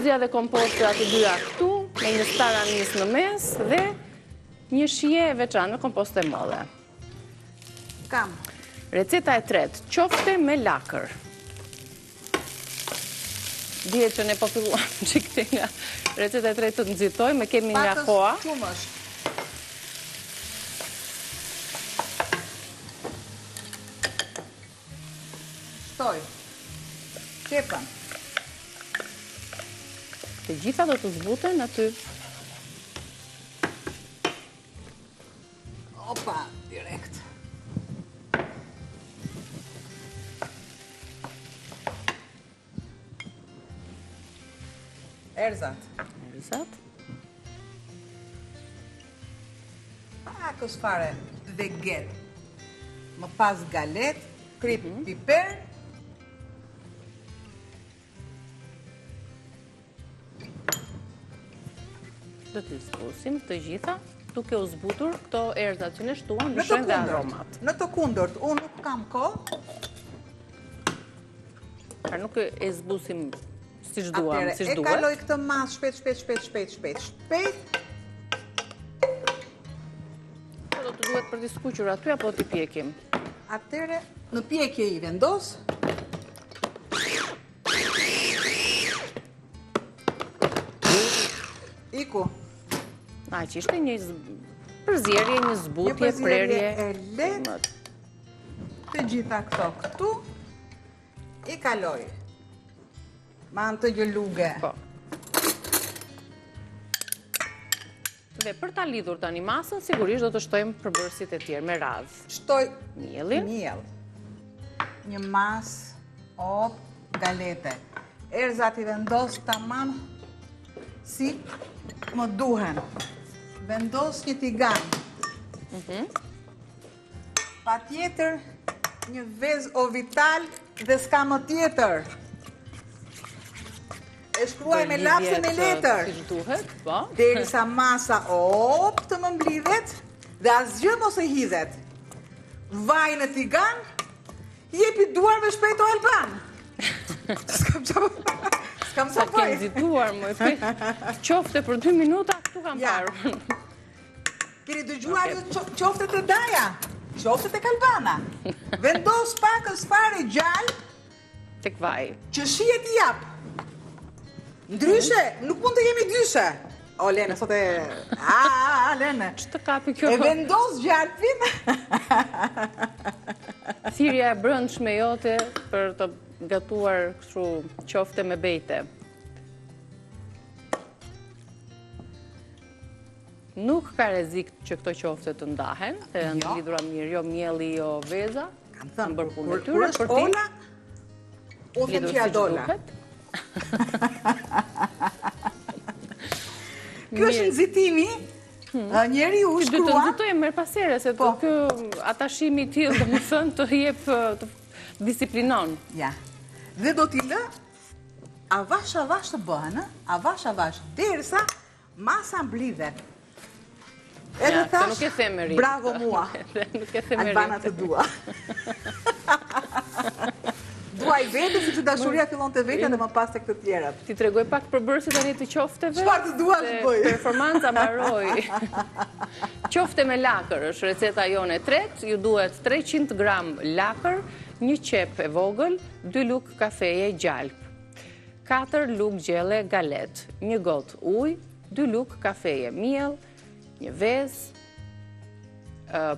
Huzja dhe komposta të dyja këtu, me një star anis në mes dhe një shije e veçantë me kompostë e molle. Kam. Receta e tretë, qofte me lakër. Dihet që ne po filluam që këte nga receta e tretë të nxitojmë, kemi nga koha. Pakës qumësh. Shtoj. Qepën. Të gjitha do të zbuten aty. Opa, direkt. Erzat. Pakës fare veget. Më pas galet, krip, piper. Do t'i zbusim të gjitha, duke u zbutur këto erzat që ne shtuam, ndryshojnë dhe aromat. Në të kundërt, unë nuk kam kohë. Pra nuk e zbusim si shduam, si E shduhet. kaloj këtë mas shpejt. Do të duhet për t'i skuqur aty, apo t'i pjekim? Atëre, në pjekje i vendos. Iku. Që ishte një përzierje, një zbutje, prerje. E lehtë. Të gjitha këto këtu. I kaloj. Ma në të gjëlluge. Po. Dhe për ta lidhur tani masën, sigurisht do të shtojmë përbërësit e tjerë me radhë. Shtoj Mielin. miell. Një mas, galete. Erzat i vendos tamam si më duhen. Vendos një tigan. Pa tjetër, një vez ovital dhe s'ka më tjetër. E shkruaj me lapse me letër. Si duhet, po. Derisa masa të më mblidhet dhe asgjë mos e hidhet. Vaj në tigan, jepi duarve shpejt o Alban. S'kam sa Sa kem zituar, më e qofte për 2 minuta, këtu kam parë. Keni dëgjuar ju qoftet e Daja, qoftet e Kalbana. Vendos pakës fare gjallë Tek vaj. që shihet i jap. Ndryshe, nuk mund të jemi dyshe. O, Lene, sot e... Lene. Që të kapi kjo? E vendos gjalpin. Thirrja e brëndshme jote për të gatuar kështu qofte me bejte. Nuk ka rrezik që këto qofte të ndahen, të janë lidhura mirë, jo mielli, jo veza. Kam thënë, bërë punën e tyre, kur është ola, u them që ja dola. Kjo është nxitimi, njeri u Do të shkrua. nxitojmë merr pasere, se kjo atashimi i tillë, domethënë të jep të disiplinon. Ja. Dhe do t'i lë avash të bëhen, avash, derisa masa mblidhet. Edhe Ja, nuk e them me rit. bravo mua. Nuk e them me Albana rit. të dua. Duaj vete, si që dashuria fillon të vete dhe më pas të këtë tjerat. Ti tregoj pak përbërësit tani të qofteve. Çfarë të dua të bëj? Performanca mbaroi. Qofte me lakër është receta jone e tretë, ju duhet 300 gram lakër, 1 qep e vogël, 2 lugë kafeje gjalp, 4 lugë gjelle galet, 1 got ujë, 2 lugë kafeje miell, 1 vezë,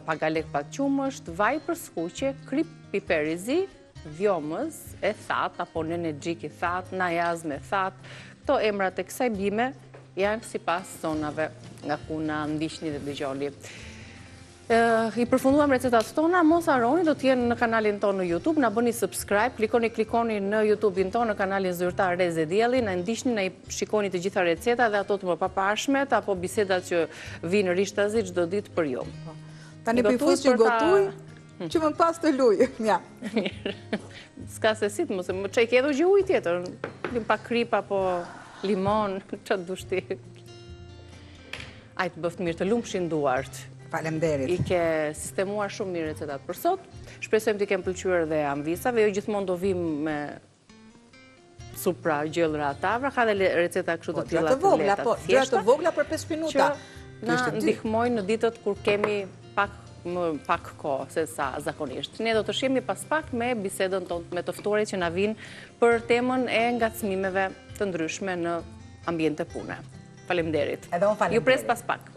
pa galek pa qumësht, vaj për skuqe, krip piper i zi, vjomës e that, apo nëne gjik i that, najaz me that. Këto emrat e kësaj bime janë si pas zonave nga ku na ndiqni dhe dëgjoni. I përfunduam recetat tona, mos harroni, do t'jenë në kanalin tonë në YouTube, na bëni subscribe, klikoni në YouTube-in tonë, në kanalin Zyrtar Reze Dielli, na ndiqni, na i shikoni të gjitha receta dhe ato të më papashmet, apo bisedat që vinë rishtazi çdo ditë për ju. Tani për fus që gotuj, që më pas të luj. Ja. S'ka se si të mos e më çaj ke edhe gjë ujë tjetër, lim pa krip apo limon, çfarë dush ti. Ai të bëft mirë, të lumshin duart. Faleminderit. I ke sistemuar shumë mirë recetat për sot. Shpresojmë t'i kem pëlqyer dhe anvisave, jo gjithmonë do vim me supra gjellra tavra, ka dhe receta kështu të tilla të lehta të gjëra thjeshta, të vogla për 5 minuta. që na ndihmojnë në ditët kur kemi pak kohë se sa zakonisht. Ne do të shihemi pas pak me bisedën tonë me të ftuarit që na vinë për temën e ngacmimeve të ndryshme në ambiente pune. Faleminderit. Edhe unë faleminderit. Ju pres pas pak.